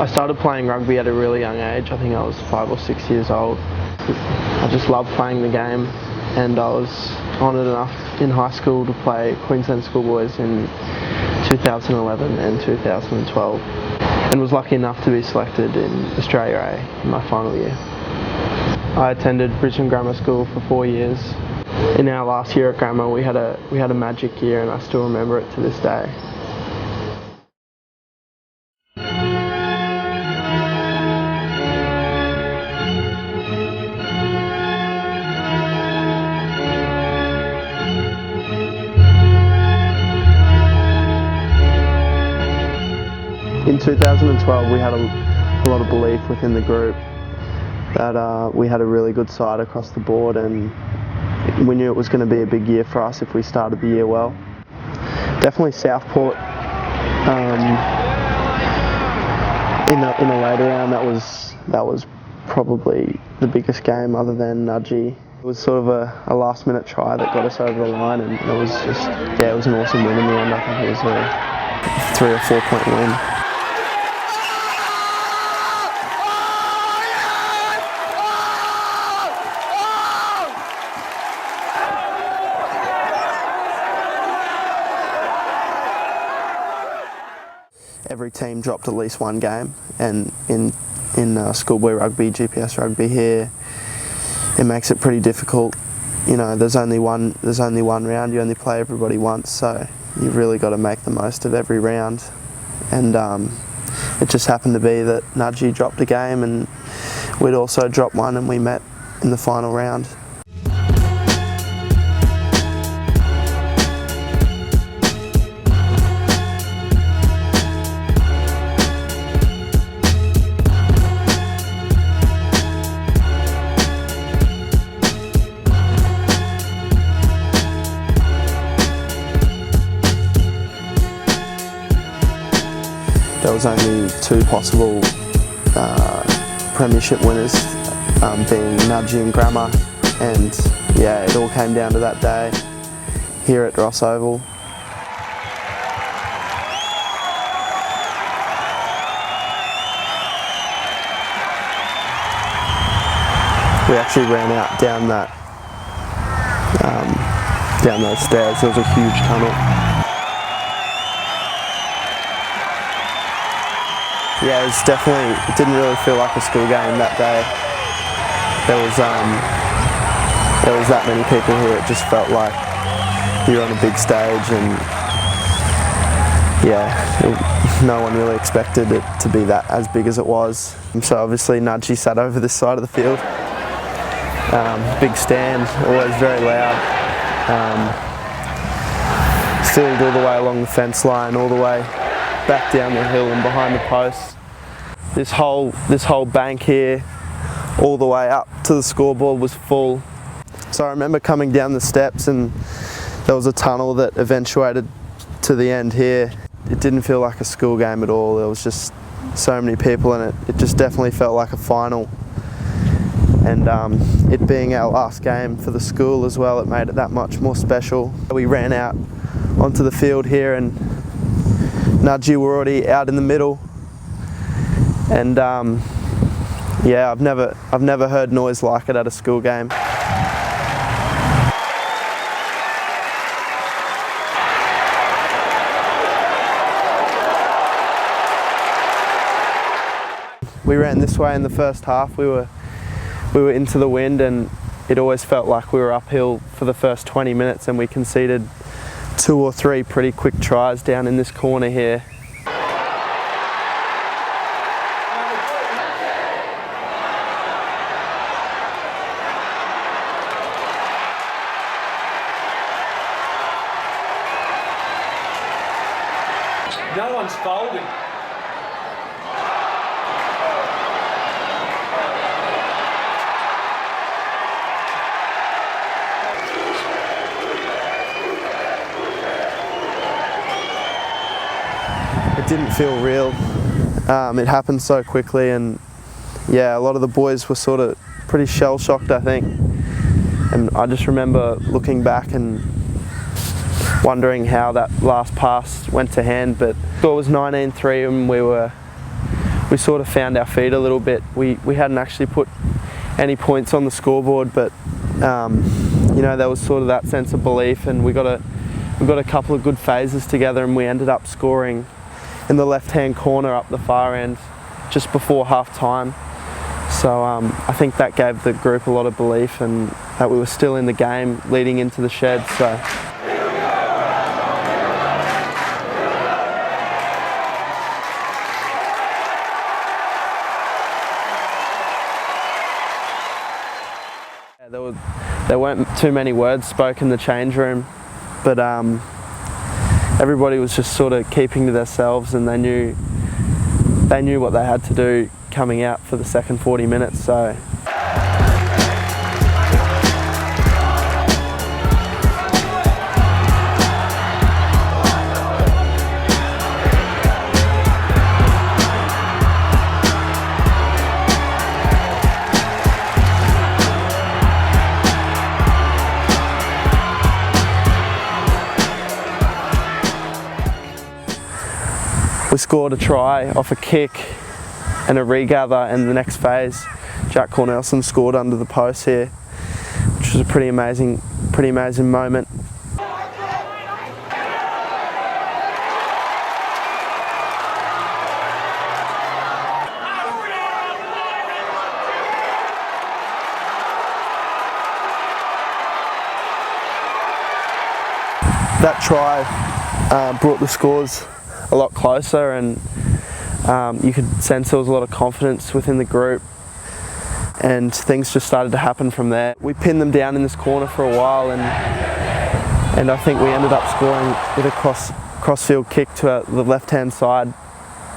I started playing rugby at a really young age. I think I was 5 or 6 years old. I just loved playing the game, and I was honoured enough in high school to play Queensland Schoolboys in 2011 and 2012, and was lucky enough to be selected in Australia A in my final year. I attended Brisbane Grammar School for 4 years. In our last year at Grammar, we had a magic year, and I still remember it to this day. In 2012, we had a lot of belief within the group that we had a really good side across the board, and we knew it was going to be a big year for us if we started the year well. Definitely Southport. In the later round, that was probably the biggest game other than Nudgee. It was sort of a last-minute try that got us over the line, and it was just, yeah, it was an awesome win in the end. I think it was a 3 or 4 point win. Every team dropped at least one game, and in Schoolboy Rugby, GPS Rugby here, it makes it pretty difficult. You know, there's only one round. You only play everybody once, so you've really got to make the most of every round. And it just happened to be that Nudgee dropped a game, and we'd also dropped one, and we met in the final round. There was only 2 possible premiership winners, being Nudgee and Grammar, and yeah, it all came down to that day here at Ross Oval. We actually ran out down those stairs. There was a huge tunnel. Yeah, it didn't really feel like a school game that day. There was that many people here, it just felt like you're on a big stage, and yeah, no one really expected it to be that as big as it was. And so obviously Nudgee sat over this side of the field. Big stand, always very loud. Filled all the way along the fence line, all the way back down the hill and behind the posts. This whole bank here, all the way up to the scoreboard, was full. So I remember coming down the steps, and there was a tunnel that eventuated to the end here. It didn't feel like a school game at all. There was just so many people in it. It just definitely felt like a final. And it being our last game for the school as well, it made it that much more special. We ran out onto the field here, and Nudgee were already out in the middle, and yeah, I've never heard noise like it at a school game. We ran this way in the first half. We were into the wind, and it always felt like we were uphill for the first 20 minutes, and we conceded 2 or 3 pretty quick tries down in this corner here. No one's folding. It didn't feel real. It happened so quickly, and yeah, a lot of the boys were sort of pretty shell-shocked, I think. And I just remember looking back and wondering how that last pass went to hand, but it was 19-3, and we we sort of found our feet a little bit. We hadn't actually put any points on the scoreboard, but you know, there was sort of that sense of belief, and we got a couple of good phases together, and we ended up scoring in the left-hand corner up the far end just before half time. So I think that gave the group a lot of belief, and that we were still in the game leading into the shed. So. There weren't too many words spoken in the change room, but everybody was just sort of keeping to themselves, and they knew what they had to do coming out for the second 40 minutes. So. We scored a try off a kick and a regather, and the next phase, Jack Cornelson scored under the post here, which was a pretty amazing moment. That try brought the scores a lot closer, and you could sense there was a lot of confidence within the group, and things just started to happen from there. We pinned them down in this corner for a while, and I think we ended up scoring with a crossfield kick to the left-hand side.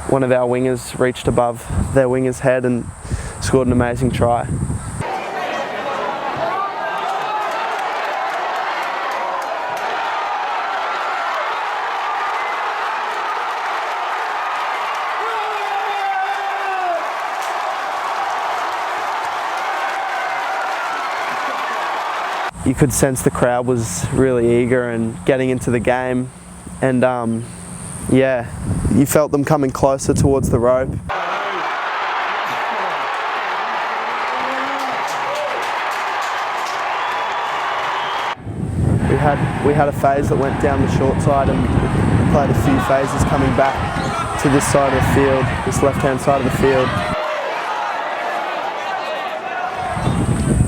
One of our wingers reached above their winger's head and scored an amazing try. You could sense the crowd was really eager and getting into the game, and yeah, you felt them coming closer towards the rope. We had a phase that went down the short side, and we played a few phases coming back to this side of the field, this left-hand side of the field.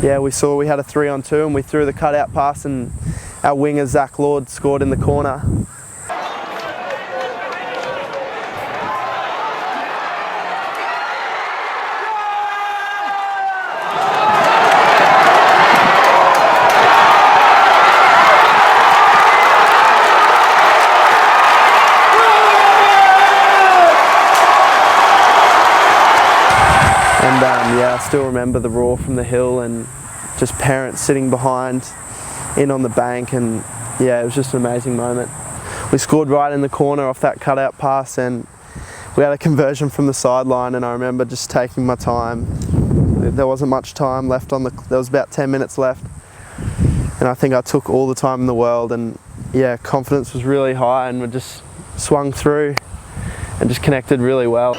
Yeah, we had a 3-on-2, and we threw the cutout pass, and our winger Zach Lord scored in the corner. And yeah, I still remember the roar from the hill, and just parents sitting behind in on the bank, and yeah, it was just an amazing moment. We scored right in the corner off that cutout pass, and we had a conversion from the sideline, and I remember just taking my time. There wasn't much time left there was about 10 minutes left, and I think I took all the time in the world, and yeah, confidence was really high, and we just swung through and just connected really well.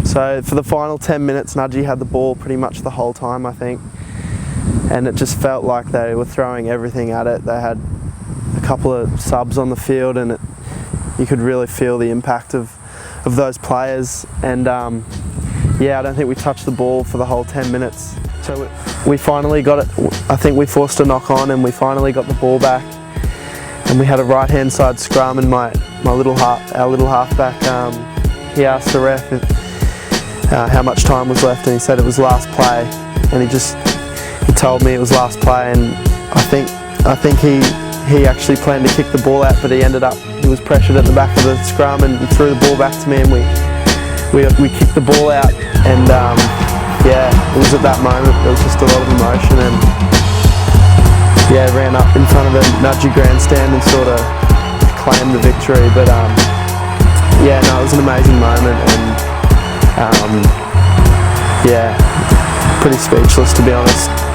So for the final 10 minutes, Nudgee had the ball pretty much the whole time, I think. And it just felt like they were throwing everything at it. They had a couple of subs on the field, and you could really feel the impact of those players. And yeah, I don't think we touched the ball for the whole 10 minutes. So we finally got it. I think we forced a knock on, and we finally got the ball back. And we had a right-hand side scrum, and our little halfback, he asked the ref how much time was left, and he said it was last play, and he told me it was last play, and I think he actually planned to kick the ball out, but he was pressured at the back of the scrum, and he threw the ball back to me, and we kicked the ball out, and yeah, it was at that moment there was just a lot of emotion, and yeah, ran up in front of the Nudgee grandstand and sort of claimed the victory. But yeah, no, it was an amazing moment, and yeah, pretty speechless, to be honest.